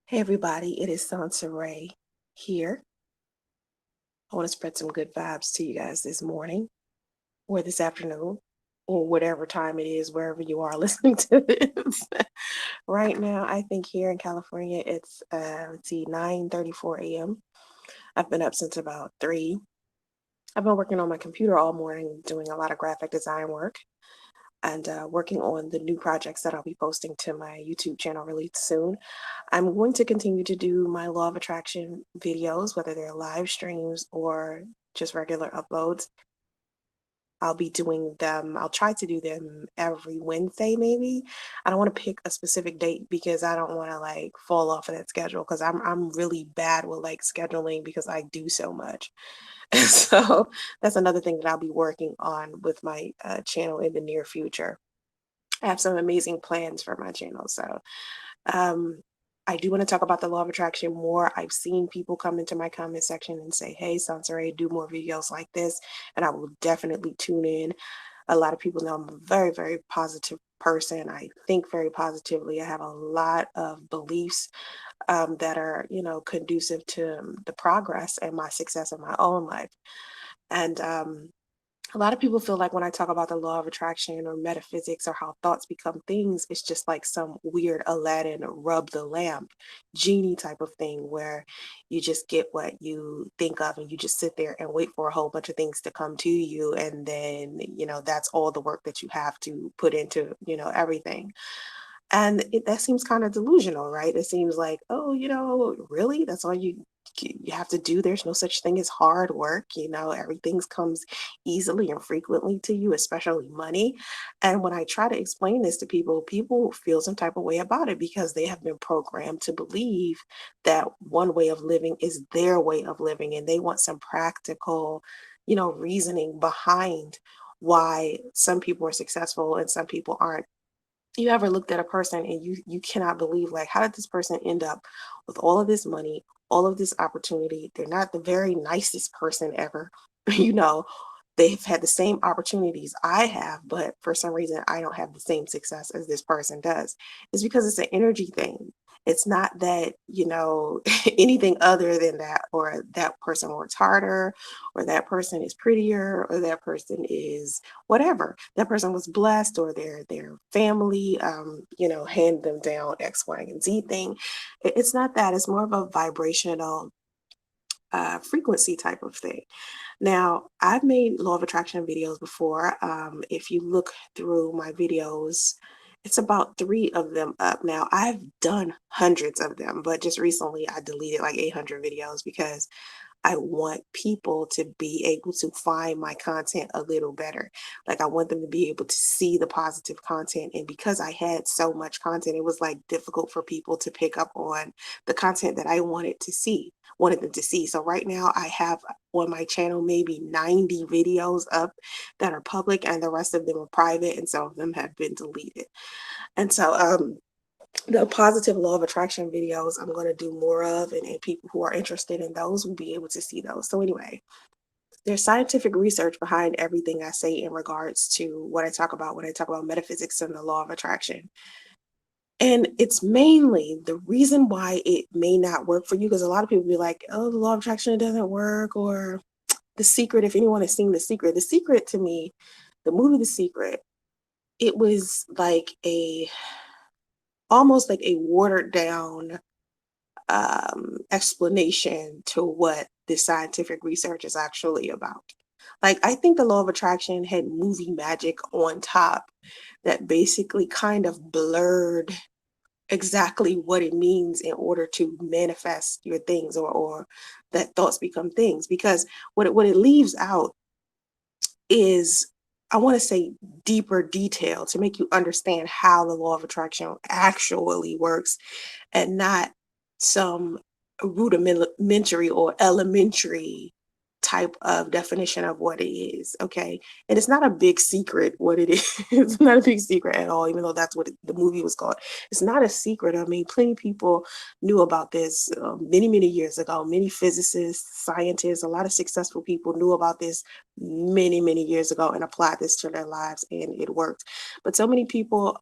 Hey everybody, it is Soncerae here. I want to spread some good vibes to you guys this morning or this afternoon or whatever time it is, wherever you are listening to this. Right now, I think here in California, it's let's see, 9:34 a.m. I've been up since about 3. I've been working on my computer all morning, doing a lot of graphic design work and working on the new projects that I'll be posting to my YouTube channel really soon. I'm going to continue to do my law of attraction videos, whether they're live streams or just regular uploads. I'll be doing them. I'll try to do them every Wednesday, maybe. I don't want to pick a specific date because I don't want to like fall off of that schedule because I'm really bad with like scheduling because I do so much. And so that's another thing that I'll be working on with my channel in the near future. I have some amazing plans for my channel. So um, I do want to talk about the law of attraction more. I've seen people come into my comment section and say, "Hey, Soncerae, do more videos like this," and I will definitely tune in. A lot of people know I'm a very, very positive person. I think very positively. I have a lot of beliefs that are, conducive to the progress and my success in my own life. And a lot of people feel like when I talk about the law of attraction or metaphysics or how thoughts become things, it's just like some weird Aladdin rub the lamp genie type of thing where you just get what you think of and you just sit there and wait for a whole bunch of things to come to you. And then, that's all the work that you have to put into, everything. And that seems kind of delusional, right? It seems like, oh, really? That's all you have to do. There's no such thing as hard work. Everything comes easily and frequently to you, especially money. And when I try to explain this to people, people feel some type of way about it because they have been programmed to believe that one way of living is their way of living, and they want some practical, reasoning behind why some people are successful and some people aren't. You ever looked at a person and you cannot believe, like, how did this person end up with all of this money, all of this opportunity? They're not the very nicest person ever. you know they've had the same opportunities I have, but for some reason I don't have the same success as this person does. It's because it's an energy thing. It's not that, anything other than that, or that person works harder, or that person is prettier, or that person is whatever. That person was blessed, or their family, hand them down X, Y, and Z thing. It's not that. It's more of a vibrational frequency type of thing. Now, I've made law of attraction videos before. If you look through my videos, it's about 3 of them up now. I've done hundreds of them, but just recently I deleted like 800 videos because I want people to be able to find my content a little better. Like, I want them to be able to see the positive content. And because I had so much content, it was like difficult for people to pick up on the content that I wanted them to see. So right now I have on my channel maybe 90 videos up that are public, and the rest of them are private, and some of them have been deleted. And so the positive law of attraction videos I'm going to do more of, and people who are interested in those will be able to see those. So anyway, there's scientific research behind everything I say in regards to what I talk about when I talk about metaphysics and the law of attraction. And it's mainly the reason why it may not work for you, because a lot of people be like, oh, the law of attraction, it doesn't work, or The Secret. If anyone has seen The Secret, to me, the movie The Secret, it was like almost like a watered down explanation to what the scientific research is actually about. Like, I think the law of attraction had movie magic on top that basically kind of blurred exactly what it means in order to manifest your things, or that thoughts become things. Because what it leaves out is, I want to say, deeper detail to make you understand how the law of attraction actually works, and not some rudimentary or elementary type of definition of what it is. Okay. And it's not a big secret what it is. It's not a big secret at all, even though that's what the movie was called. It's not a secret. I mean, plenty of people knew about this many, many years ago. Many physicists, scientists, a lot of successful people knew about this many, many years ago and applied this to their lives, and it worked. But so many people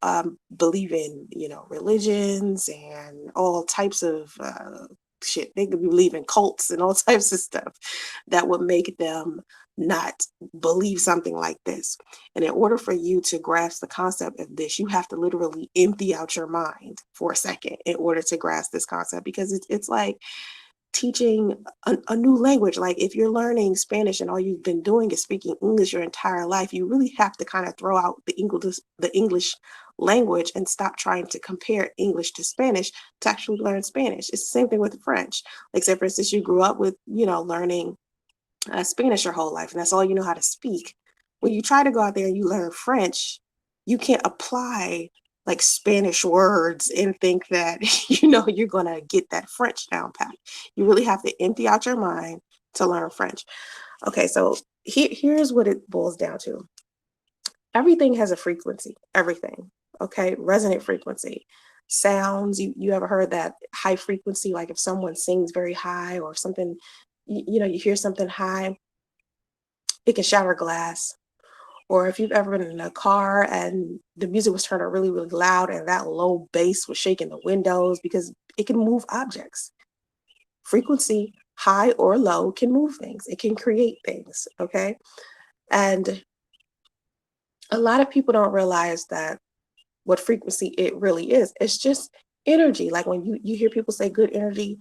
believe in, religions and all types of shit. They could believe in cults and all types of stuff that would make them not believe something like this. And in order for you to grasp the concept of this, you have to literally empty out your mind for a second in order to grasp this concept, because it's like teaching a new language. Like if you're learning Spanish and all you've been doing is speaking English your entire life, you really have to kind of throw out the English language and stop trying to compare English to Spanish to actually learn Spanish. It's the same thing with French. Like say, for instance, you grew up with, learning Spanish your whole life, and that's all you know how to speak. When you try to go out there and you learn French, you can't apply like Spanish words and think that you're gonna get that French down pat. You really have to empty out your mind to learn French. Okay, so here's what it boils down to. Everything has a frequency. Everything. Okay, resonant frequency. Sounds. You ever heard that high frequency? Like if someone sings very high or something, you hear something high, it can shatter glass. Or if you've ever been in a car and the music was turned up really, really loud and that low bass was shaking the windows, because it can move objects. Frequency, high or low, can move things. It can create things, okay? And a lot of people don't realize that what frequency it really is. It's just energy. Like when you hear people say good energy,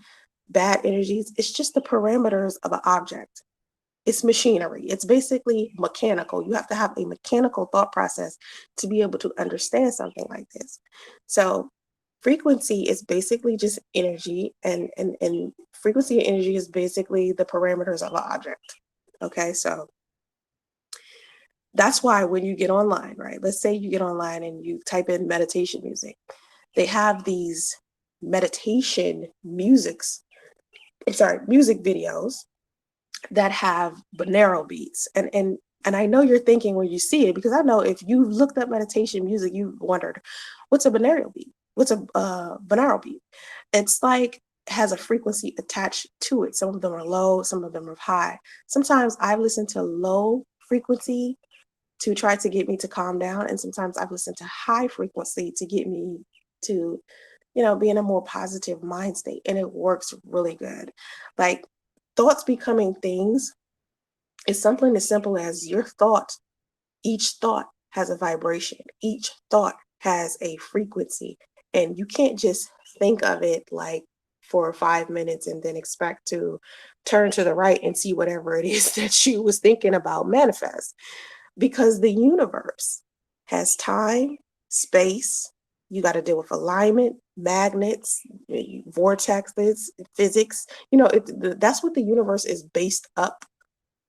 bad energies, it's just the parameters of an object. It's machinery. It's basically mechanical. You have to have a mechanical thought process to be able to understand something like this. So frequency is basically just energy, and frequency and energy is basically the parameters of an object. Okay, so that's why when you get online, right? Let's say you get online and you type in meditation music. They have these meditation music videos that have binaural beats. And I know you're thinking when you see it, because I know if you looked up meditation music, you wondered, what's a binaural beat? What's a binaural beat? It's like has a frequency attached to it. Some of them are low, some of them are high. Sometimes I've listened to low frequency to try to get me to calm down, and sometimes I've listened to high frequency to get me to, be in a more positive mind state, and it works really good. Like thoughts becoming things is something as simple as your thought. Each thought has a vibration. Each thought has a frequency, and you can't just think of it like for 5 minutes and then expect to turn to the right and see whatever it is that you was thinking about manifest, because the universe has time, space. You got to deal with alignment, magnets, vortexes, physics. That's what the universe is based up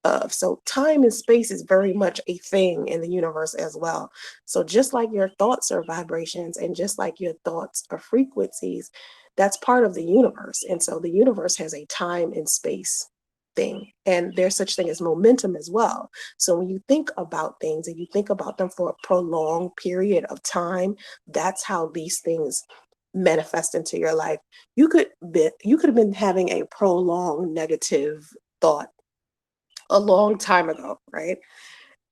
of. So time and space is very much a thing in the universe as well. So just like your thoughts are vibrations and just like your thoughts are frequencies, that's part of the universe. And so the universe has a time and space thing, and there's such thing as momentum as well. So when you think about things and you think about them for a prolonged period of time, that's how these things manifest into your life. You could have been having a prolonged negative thought a long time ago, right?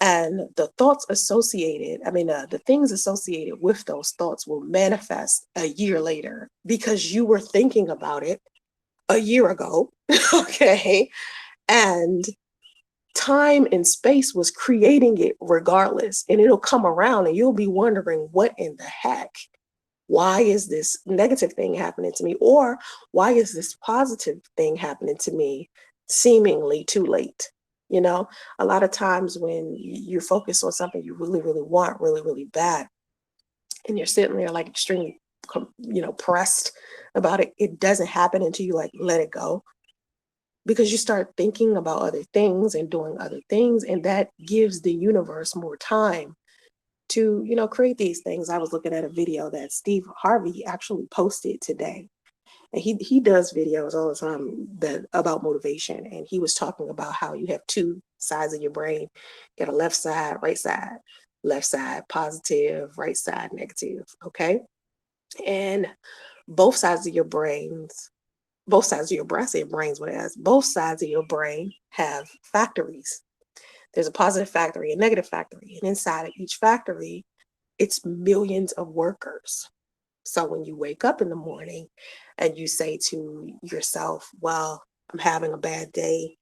And the thoughts associated, the things associated with those thoughts will manifest a year later because you were thinking about it a year ago. Okay. And time and space was creating it regardless. And it'll come around and you'll be wondering, what in the heck? Why is this negative thing happening to me? Or why is this positive thing happening to me seemingly too late? A lot of times when you focus on something you really, really want, really, really bad, and you're sitting there like extremely, pressed about it, it doesn't happen until you like let it go, because you start thinking about other things and doing other things, and that gives the universe more time to, create these things. I was looking at a video that Steve Harvey actually posted today, and he does videos all the time that about motivation. And he was talking about how you have two sides of your brain. You got a left side, right side, left side positive, right side negative. Okay. And both sides of your brains, both sides of your brain, I say brains, what it has, both sides of your brain have factories. There's a positive factory, a negative factory. And inside of each factory, it's millions of workers. So when you wake up in the morning and you say to yourself, well, I'm having a bad day,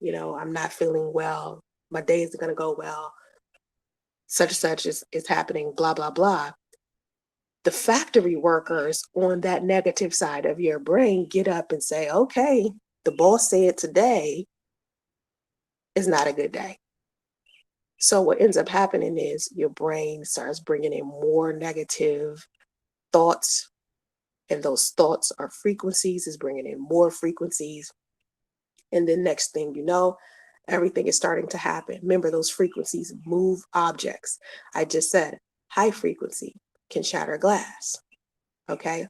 I'm not feeling well, my day isn't going to go well, such and such is happening, blah, blah, blah. The factory workers on that negative side of your brain get up and say, okay, the boss said today is not a good day. So what ends up happening is your brain starts bringing in more negative thoughts, and those thoughts are frequencies, is bringing in more frequencies. And then next thing you know, everything is starting to happen. Remember, those frequencies move objects. I just said high frequency can shatter glass. Okay.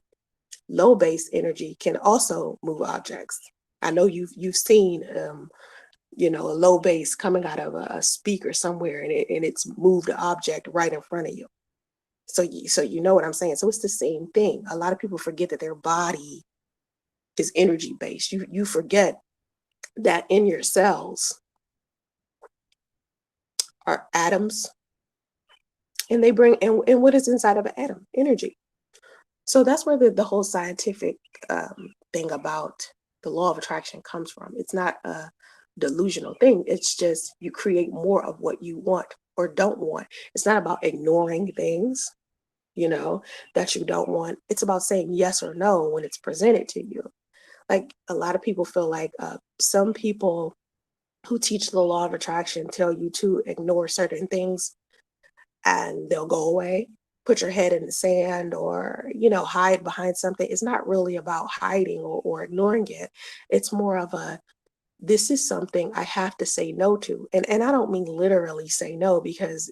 Low base energy can also move objects. I know you've seen a low base coming out of a speaker somewhere, and it's moved the object right in front of you. So you know what I'm saying. So it's the same thing. A lot of people forget that their body is energy based. You forget that in your cells are atoms, and they bring and what is inside of an atom? Energy. So that's where the whole scientific thing about the law of attraction comes from. It's not a delusional thing. It's just you create more of what you want or don't want. It's not about ignoring things, that you don't want. It's about saying yes or no when it's presented to you. Like a lot of people feel like some people who teach the law of attraction tell you to ignore certain things and they'll go away. Put your head in the sand or, hide behind something. It's not really about hiding or ignoring it. It's more of this is something I have to say no to. And I don't mean literally say no, because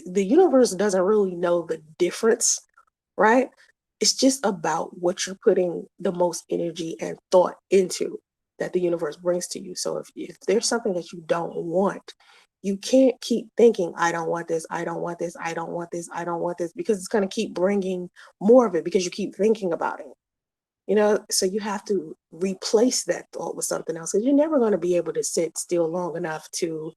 the universe doesn't really know the difference, right? It's just about what you're putting the most energy and thought into that the universe brings to you. So if there's something that you don't want, you can't keep thinking, I don't want this, I don't want this, I don't want this, I don't want this, because it's going to keep bringing more of it because you keep thinking about it. So you have to replace that thought with something else, because you're never going to be able to sit still long enough to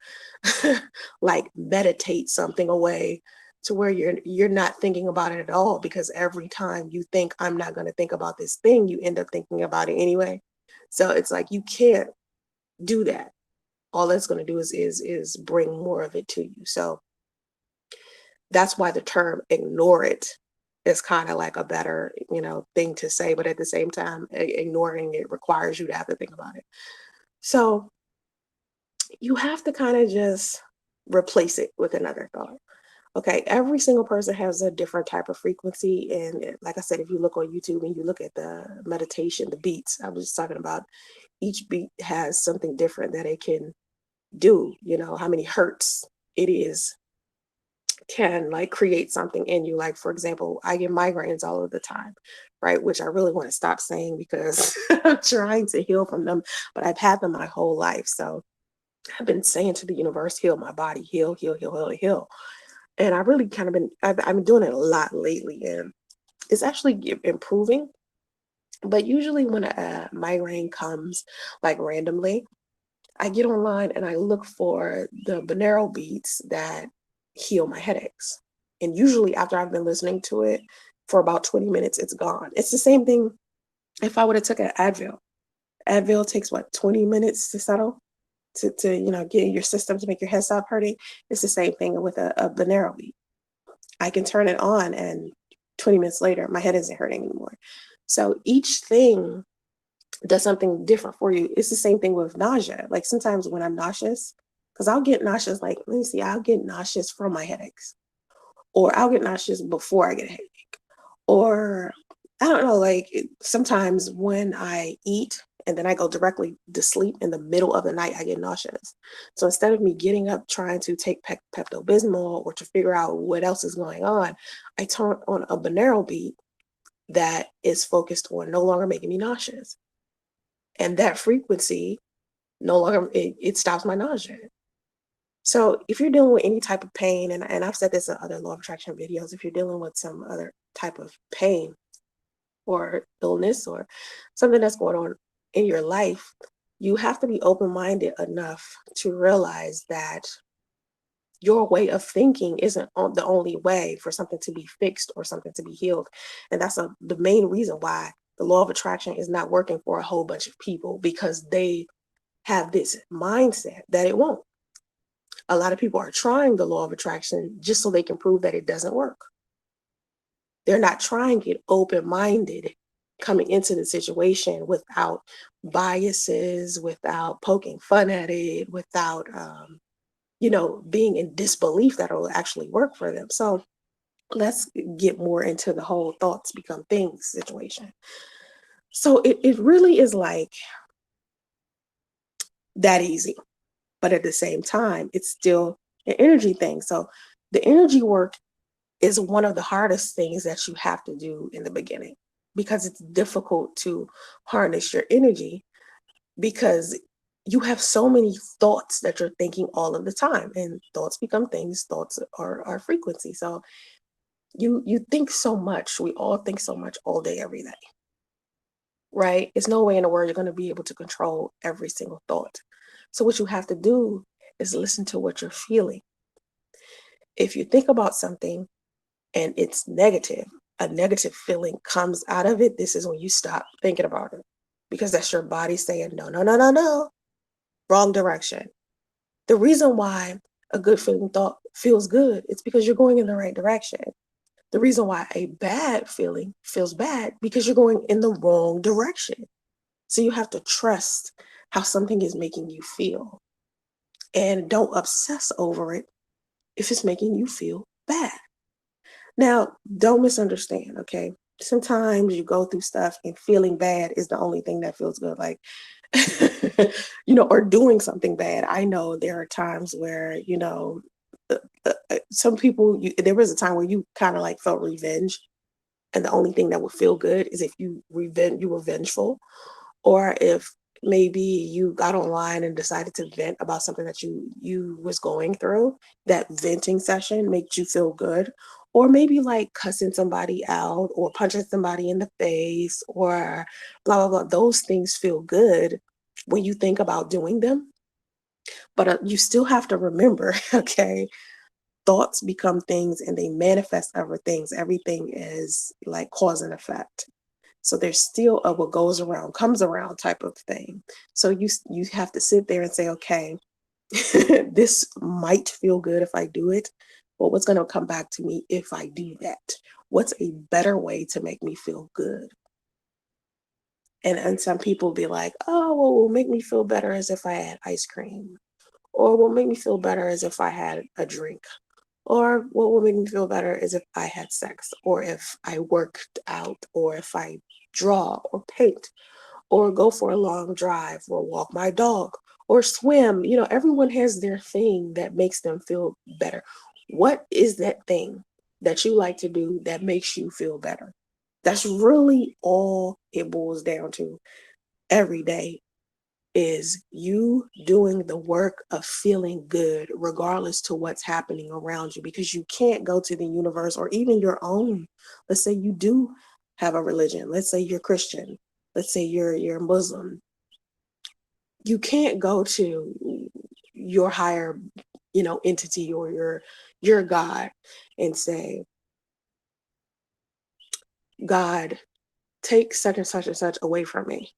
like meditate something away to where you're not thinking about it at all, because every time you think I'm not going to think about this thing, you end up thinking about it anyway. So it's like you can't do that. All that's going to do is bring more of it to you. So that's why the term ignore it is kind of like a better, thing to say. But at the same time, ignoring it requires you to have to think about it. So you have to kind of just replace it with another thought. Okay, every single person has a different type of frequency. And like I said, if you look on YouTube and you look at the meditation, the beats, I was just talking about, each beat has something different that it can do, how many hertz it is can like create something in you. Like, for example, I get migraines all of the time, right? Which I really want to stop saying because I'm trying to heal from them, but I've had them my whole life. So I've been saying to the universe, heal my body, heal, heal, heal, heal, heal. And I really I've been doing it a lot lately, and it's actually improving. But usually when a migraine comes like randomly, I get online and I look for the binaural beats that heal my headaches. And usually after I've been listening to it for about 20 minutes, it's gone. It's the same thing if I would have took an Advil. Advil takes 20 minutes to settle, to get your system to make your head stop hurting. It's the same thing with a binaural beat. I can turn it on and 20 minutes later, my head isn't hurting anymore. So each thing does something different for you. It's the same thing with nausea. Like sometimes when I'm nauseous, because I'll get nauseous, like, let me see, I'll get nauseous from my headaches, or I'll get nauseous before I get a headache, or I don't know, like sometimes when I eat and then I go directly to sleep in the middle of the night, I get nauseous. So instead of me getting up trying to take Pepto-Bismol or to figure out what else is going on, I turn on a binaural beat that is focused on no longer making me nauseous. And that frequency no longer, it stops my nausea. So if you're dealing with any type of pain, and I've said this in other law of attraction videos, if you're dealing with some other type of pain or illness or something that's going on in your life, you have to be open-minded enough to realize that your way of thinking isn't the only way for something to be fixed or something to be healed. And that's the main reason why the law of attraction is not working for a whole bunch of people, because they have this mindset that it won't. A lot of people are trying the law of attraction just so they can prove that it doesn't work. They're not trying it open-minded, coming into the situation without biases, without poking fun at it, without being in disbelief that it will actually work for them. So let's get more into the whole thoughts become things situation. So it really is like that easy. But at the same time, it's still an energy thing. So the energy work is one of the hardest things that you have to do in the beginning, because it's difficult to harness your energy, because you have so many thoughts that you're thinking all of the time, and thoughts become things. Thoughts are frequency. So you think so much. We all think so much all day, every day, right? It's no way in the world you're going to be able to control every single thought. So what you have to do is listen to what you're feeling. If you think about something and it's negative, a negative feeling comes out of it, this is when you stop thinking about it, because that's your body saying, no, no, no, no, no, wrong direction. The reason why a good feeling thought feels good, it's because you're going in the right direction. The reason why a bad feeling feels bad, because you're going in the wrong direction. So you have to trust how something is making you feel, and don't obsess over it if it's making you feel bad. Now, don't misunderstand, okay? Sometimes you go through stuff and feeling bad is the only thing that feels good, like, or doing something bad. I know there are times where, some people, there was a time where you kind of like felt revenge. And the only thing that would feel good is if you were vengeful, or if maybe you got online and decided to vent about something that you was going through. That venting session makes you feel good. Or maybe like cussing somebody out or punching somebody in the face or blah blah blah. Those things feel good when you think about doing them. But you still have to remember, okay, thoughts become things and they manifest other things. Everything is like cause and effect. So there's still a what goes around comes around type of thing. So you have to sit there and say, okay, this might feel good if I do it, but what's going to come back to me if I do that? What's a better way to make me feel good? And some people be like, oh, well, what will make me feel better as if I had ice cream, or what will make me feel better as if I had a drink, or what will make me feel better is if I had sex, or if I worked out, or if I draw or paint, or go for a long drive, or walk my dog, or swim. Everyone has their thing that makes them feel better. What is that thing that you like to do that makes you feel better? That's really all it boils down to every day, is you doing the work of feeling good regardless to what's happening around you, because you can't go to the universe or even your own. Let's say you do have a religion. Let's say you're Christian. Let's say you're Muslim. You can't go to your higher, entity or your God and say, God, take such and such and such away from me.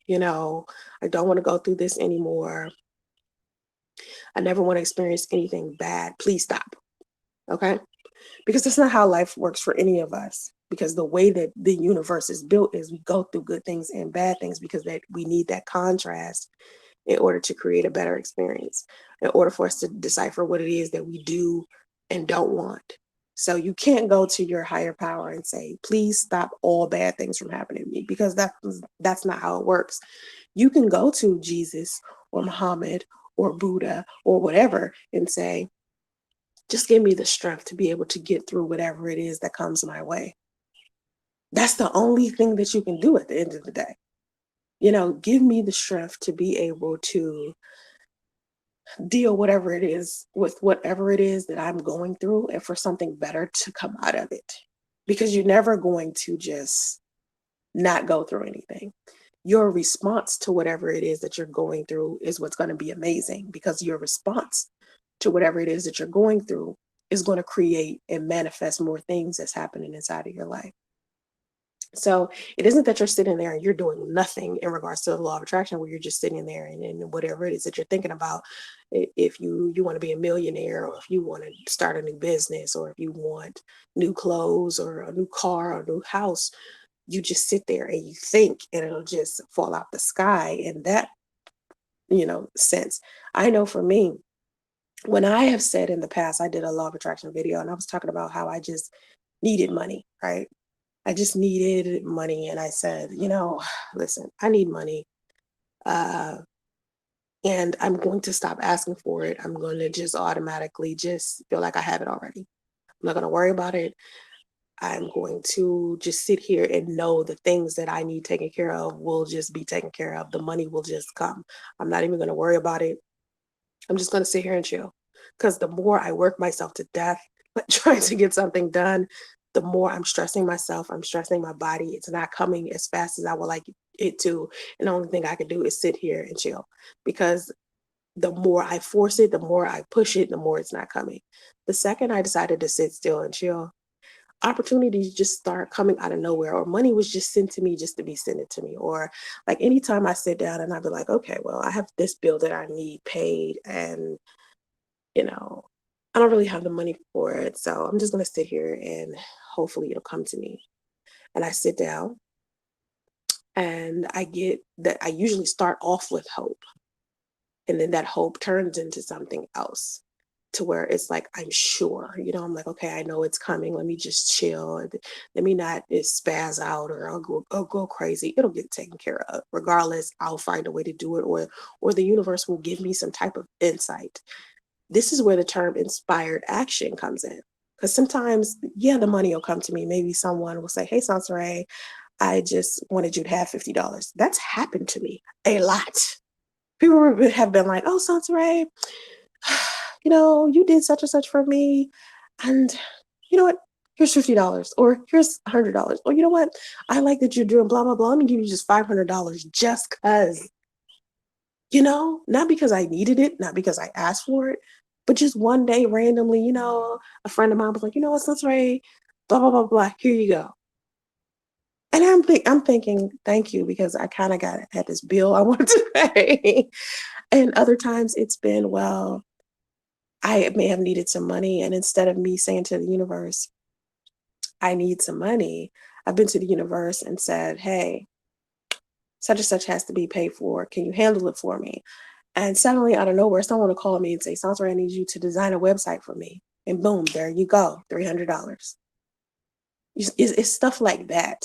I don't want to go through this anymore. I never want to experience anything bad. Please stop. Okay? Because that's not how life works for any of us. Because the way that the universe is built is we go through good things and bad things, because we need that contrast in order to create a better experience, in order for us to decipher what it is that we do and don't want. So you can't go to your higher power and say, please stop all bad things from happening to me, because that's not how it works. You can go to Jesus or Muhammad or Buddha or whatever and say, just give me the strength to be able to get through whatever it is that comes my way. That's the only thing that you can do at the end of the day. Give me the strength to be able to deal whatever it is with whatever it is that I'm going through, and for something better to come out of it. Because you're never going to just not go through anything. Your response to whatever it is that you're going through is what's going to be amazing, because your response to whatever it is that you're going through is going to create and manifest more things that's happening inside of your life. So it isn't that you're sitting there and you're doing nothing in regards to the law of attraction, where you're just sitting there and whatever it is that you're thinking about, if you want to be a millionaire, or if you want to start a new business, or if you want new clothes or a new car or a new house, you just sit there and you think and it'll just fall out the sky in that, sense. I know for me, when I have said in the past, I did a law of attraction video and I was talking about how I just needed money, right? I just needed money. And I said, listen, I need money. Uh, and I'm going to stop asking for it. I'm going to just automatically just feel like I have it already. I'm not going to worry about it. I'm going to just sit here and know the things that I need taken care of will just be taken care of. The money will just come. I'm not even going to worry about it. I'm just going to sit here and chill. Because the more I work myself to death, trying to get something done, the more I'm stressing myself. I'm stressing my body. It's not coming as fast as I would like it to. And the only thing I can do is sit here and chill. Because the more I force it, the more I push it, the more it's not coming. The second I decided to sit still and chill, opportunities just start coming out of nowhere, or money was just sent to me just to be sent it to me. Or like anytime I sit down and I'd be like, okay, well, I have this bill that I need paid, and you know, I don't really have the money for it. So I'm just going to sit here and hopefully it'll come to me. And I sit down and I get that I usually start off with hope. And then that hope turns into something else, to where it's like, I'm sure, I'm like, okay, I know it's coming. Let me just chill. Let me not spaz out, or I'll go crazy. It'll get taken care of. Regardless, I'll find a way to do it, or the universe will give me some type of insight. This is where the term inspired action comes in. Because sometimes, yeah, the money will come to me. Maybe someone will say, hey, Soncerae, I just wanted you to have $50. That's happened to me a lot. People have been like, oh, Soncerae, you did such and such for me. And you know what? Here's $50, or here's $100. Or you know what? I like that you're doing blah, blah, blah. Let me give you just $500 just because, not because I needed it, not because I asked for it, but just one day randomly, a friend of mine was like, you know what, Soncerae, blah, blah, blah, blah, here you go. And I'm thinking, thank you, because I kind of had this bill I wanted to pay. And other times it's been, well, I may have needed some money. And instead of me saying to the universe, I need some money, I've been to the universe and said, hey, such and such has to be paid for. Can you handle it for me? And suddenly, out of nowhere, someone will call me and say, Soncerae, I need you to design a website for me. And boom, there you go, $300. It's stuff like that.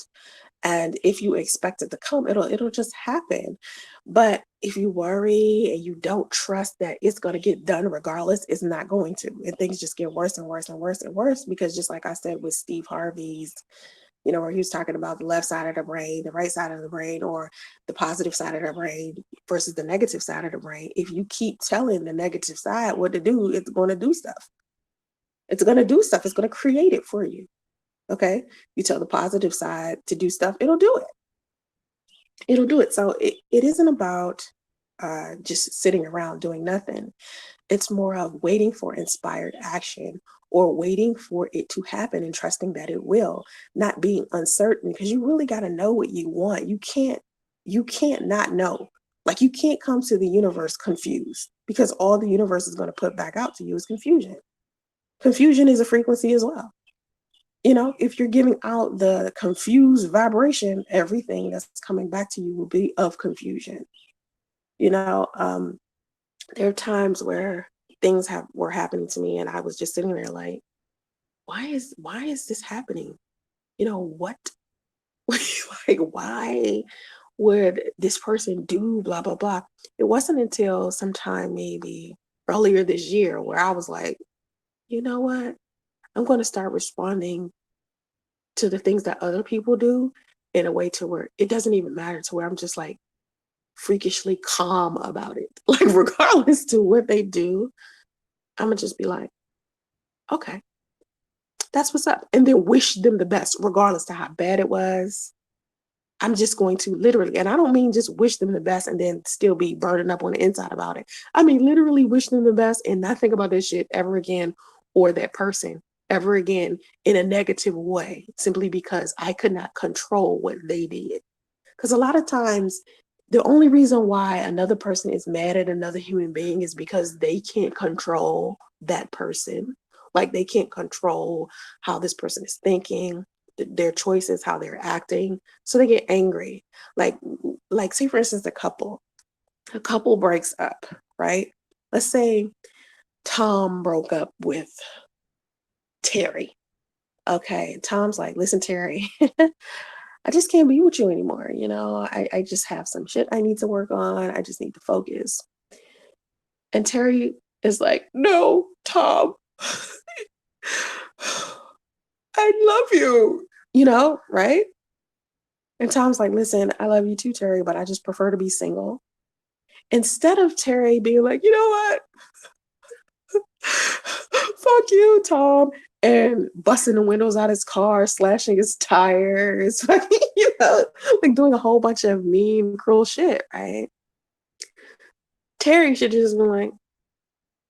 And if you expect it to come, it'll just happen. But if you worry and you don't trust that it's going to get done regardless, it's not going to. And things just get worse and worse and worse and worse, because just like I said with Steve Harvey's, where he was talking about the left side of the brain, the right side of the brain, or the positive side of the brain versus the negative side of the brain. If you keep telling the negative side what to do, it's going to do stuff. It's going to do stuff. It's going to create it for you. Okay. You tell the positive side to do stuff, it'll do it. It'll do it. So it isn't about just sitting around doing nothing. It's more of waiting for inspired action, or waiting for it to happen and trusting that it will, not being uncertain, because you really got to know what you want. You can't not know. Like, you can't come to the universe confused, because all the universe is going to put back out to you is confusion. Confusion is a frequency as well. If you're giving out the confused vibration, everything that's coming back to you will be of confusion. You know, um, there are times where things were happening to me, and I was just sitting there like, why is this happening? What? Like, why would this person do blah blah blah? It wasn't until sometime maybe earlier this year where I was like, you know what? I'm going to start responding to the things that other people do in a way to where it doesn't even matter, to where I'm just like freakishly calm about it. Like, regardless to what they do, I'm gonna just be like, okay, that's what's up. And then wish them the best, regardless to how bad it was. I'm just going to literally, and I don't mean just wish them the best and then still be burning up on the inside about it. I mean, literally wish them the best and not think about this shit ever again, or that person ever again in a negative way, simply because I could not control what they did. Because a lot of times, the only reason why another person is mad at another human being is because they can't control that person. Like, they can't control how this person is thinking, their choices, how they're acting. So they get angry. Like say for instance, a couple breaks up, right? Let's say Tom broke up with Terry. Okay, Tom's like, listen, Terry, I just can't be with you anymore. You know, I just have some shit I need to work on. I just need to focus. And Terry is like, no, Tom, I love you, you know, right? And Tom's like, listen, I love you too, Terry, but I just prefer to be single. Instead of Terry being like, you know what? Fuck you, Tom, and busting the windows out his car, slashing his tires, you know, like doing a whole bunch of mean, cruel shit, right? Terry should just be like,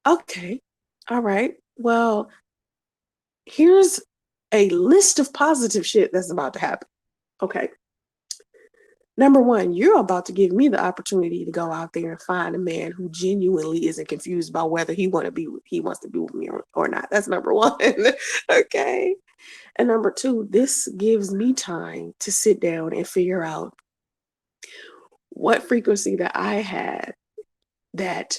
okay, all right, well, here's a list of positive shit that's about to happen. Okay. Number one, you're about to give me the opportunity to go out there and find a man who genuinely isn't confused about whether he wants to be with me or not. That's number one. Okay. And number two, this gives me time to sit down and figure out what frequency that I had that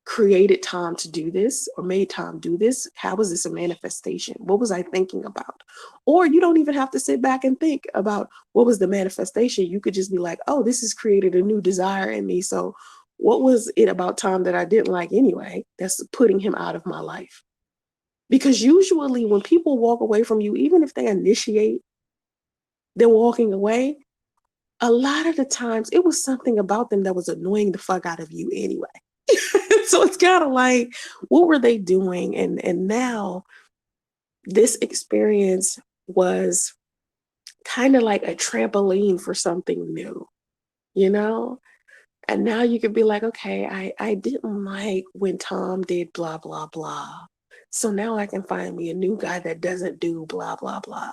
created Tom to do this or made Tom do this. How was this a manifestation? What was I thinking about? Or you don't even have to sit back and think about what was the manifestation. You could just be like, oh, this has created a new desire in me. So what was it about Tom that I didn't like anyway that's putting him out of my life? Because usually when people walk away from you, even if they initiate them walking away, a lot of the times it was something about them that was annoying the fuck out of you anyway. So it's kind of like, what were they doing? And now this experience was kind of like a trampoline for something new, you know? And now you could be like, okay, I didn't like when Tom did blah, blah, blah. So now I can find me a new guy that doesn't do blah, blah, blah.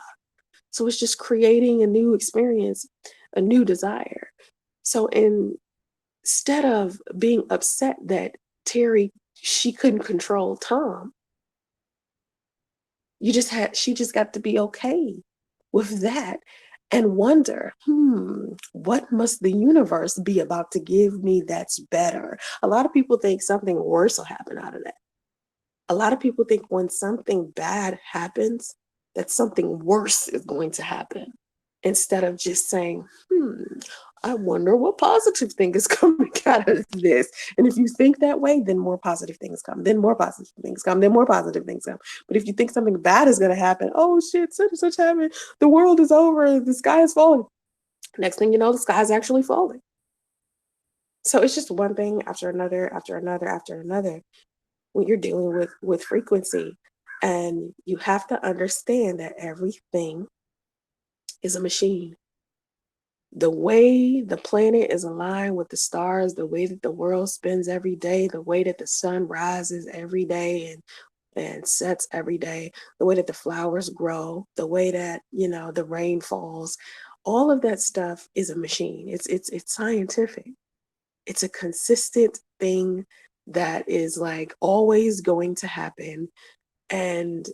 So it's just creating a new experience, a new desire. So instead of being upset that Terry, she couldn't control Tom, she just got to be okay with that and wonder, what must the universe be about to give me that's better? A lot of people think something worse will happen out of that. A lot of people think when something bad happens, that something worse is going to happen, instead of just saying, I wonder what positive thing is coming out of this. And if you think that way, then more positive things come, then more positive things come, then more positive things come. But if you think something bad is going to happen, oh shit, such and such happened, the world is over, the sky is falling. Next thing you know, the sky is actually falling. So it's just one thing after another, after another, after another, when you're dealing with frequency. And you have to understand that everything is a machine. The way the planet is aligned with the stars, the way that the world spins every day, the way that the sun rises every day and sets every day, the way that the flowers grow, the way that, you know, the rain falls, all of that stuff is a machine. It's scientific. It's a consistent thing that is like always going to happen. And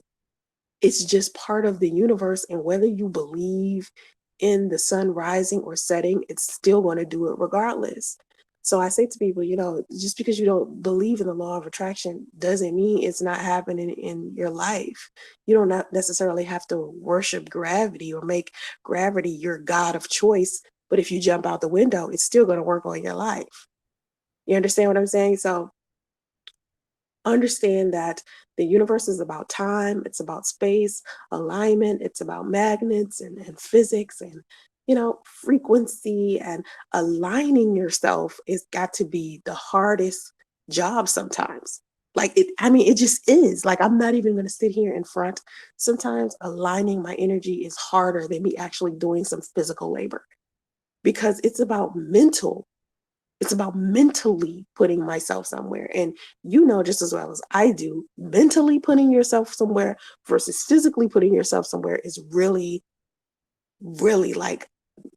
it's just part of the universe. And whether you believe in the sun rising or setting, it's still going to do it regardless. So I say to people, you know, just because you don't believe in the law of attraction doesn't mean it's not happening in your life. You don't necessarily have to worship gravity or make gravity your god of choice. But if you jump out the window, it's still going to work on your life. You understand what I'm saying? So Understand that the universe is about time, it's about space, alignment, it's about magnets and physics and, frequency, and aligning yourself is got to be the hardest job sometimes. Like it just is. Like, I'm not even going to sit here in front. Sometimes aligning my energy is harder than me actually doing some physical labor, because it's about mentally putting myself somewhere. And just as well as I do, mentally putting yourself somewhere versus physically putting yourself somewhere is really, really, like,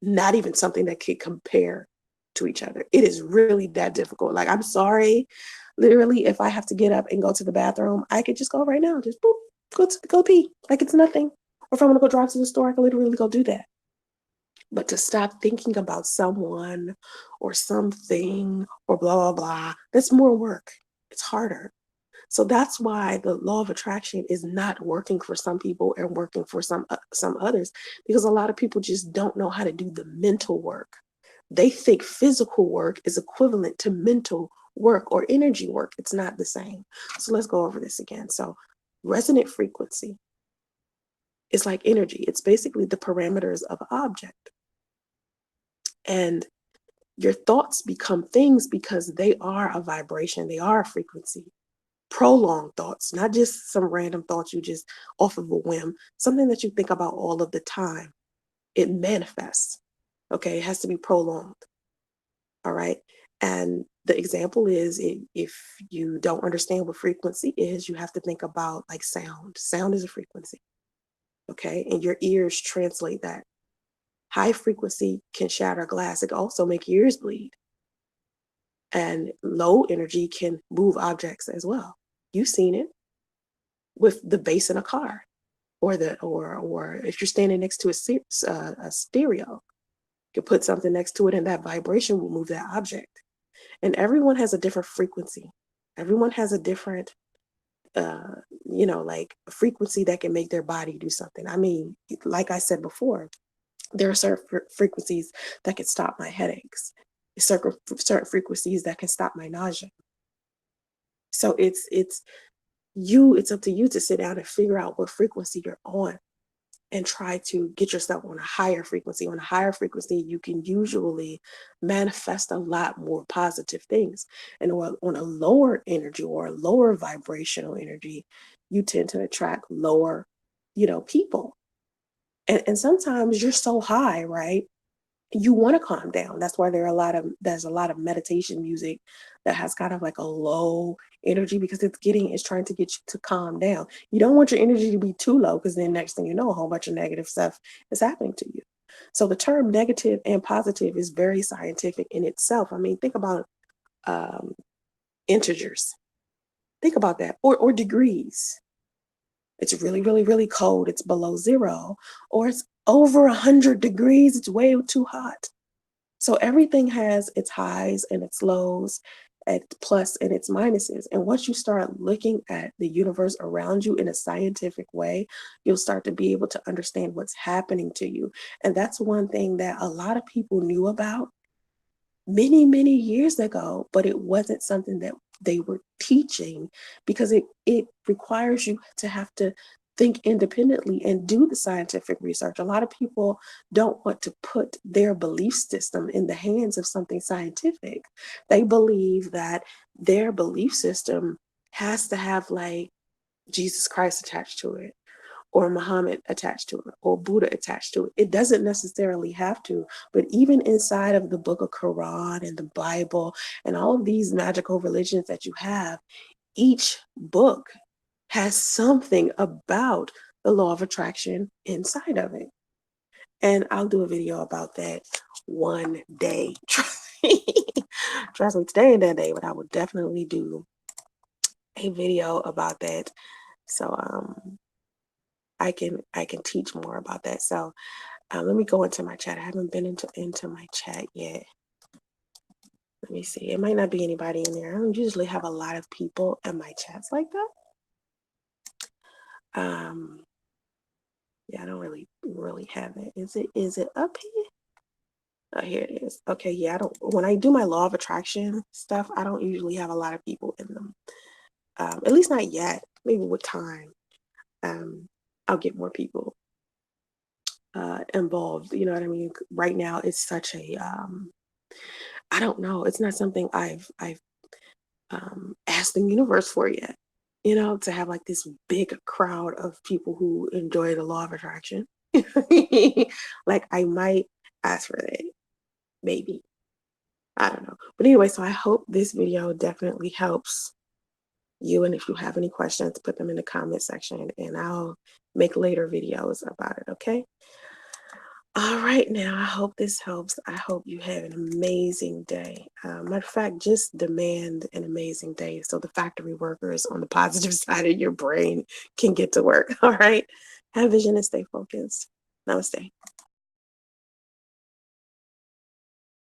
not even something that can compare to each other. It is really that difficult. Like, I'm sorry, literally, if I have to get up and go to the bathroom, I could just go right now, just boop, go pee, like it's nothing. Or if I'm gonna go drive to the store, I can literally go do that. But to stop thinking about someone or something or blah, blah, blah, that's more work. It's harder. So that's why the law of attraction is not working for some people and working for some others, because a lot of people just don't know how to do the mental work. They think physical work is equivalent to mental work or energy work. It's not the same. So let's go over this again. So resonant frequency is like energy. It's basically the parameters of an object. And your thoughts become things because they are a vibration, they are a frequency. Prolonged thoughts, not just some random thoughts you just off of a whim, something that you think about all of the time. It manifests. Okay, it has to be prolonged. All right. And the example is, if you don't understand what frequency is, you have to think about like sound. Sound is a frequency. Okay. And your ears translate that. High frequency can shatter glass. It can also make your ears bleed. And low energy can move objects as well. You've seen it with the bass in a car, or if you're standing next to a stereo, you can put something next to it, and that vibration will move that object. And everyone has a different frequency. Everyone has a different, like a frequency that can make their body do something. I mean, like I said before, there are certain frequencies that can stop my headaches. Certain frequencies that can stop my nausea. So it's up to you to sit down and figure out what frequency you're on and try to get yourself on a higher frequency. On a higher frequency, you can usually manifest a lot more positive things. And on a lower energy or a lower vibrational energy, you tend to attract lower, people. And sometimes you're so high, right? You want to calm down. That's why there's a lot of meditation music that has kind of like a low energy, because it's trying to get you to calm down. You don't want your energy to be too low, because then next thing you know, a whole bunch of negative stuff is happening to you. So the term negative and positive is very scientific in itself. I mean, think about integers. Think about that, or degrees. It's really, really, really cold. It's below zero, or it's over 100 degrees. It's way too hot. So everything has its highs and its lows, its plus and its minuses. And once you start looking at the universe around you in a scientific way, you'll start to be able to understand what's happening to you. And that's one thing that a lot of people knew about many, many years ago, but it wasn't something that they were teaching, because it requires you to have to think independently and do the scientific research. A lot of people don't want to put their belief system in the hands of something scientific. They believe that their belief system has to have like Jesus Christ attached to it, or Muhammad attached to it, or Buddha attached to it. It doesn't necessarily have to, but even inside of the book of Quran and the Bible and all of these magical religions that you have, each book has something about the law of attraction inside of it. And I'll do a video about that one day. Trust me, today ain't that day, but I will definitely do a video about that. So I can teach more about that. So let me go into my chat. I haven't been into my chat yet. Let me see. It might not be anybody in there. I don't usually have a lot of people in my chats like that. Yeah, I don't really have it. Is it up here? Oh, here it is. Okay, yeah, when I do my law of attraction stuff, I don't usually have a lot of people in them. At least not yet. Maybe with time, I'll get more people involved. You know what I mean? Right now, it's such a I don't know. It's not something I've asked the universe for yet. You know, to have like this big crowd of people who enjoy the law of attraction. Like I might ask for that, maybe. I don't know. But anyway, so I hope this video definitely helps you. And if you have any questions, put them in the comment section and I'll make later videos about it. Okay. All right, now I hope this helps. I hope you have an amazing day. Matter of fact, just demand an amazing day so the factory workers on the positive side of your brain can get to work. All right. Have vision and stay focused. Namaste.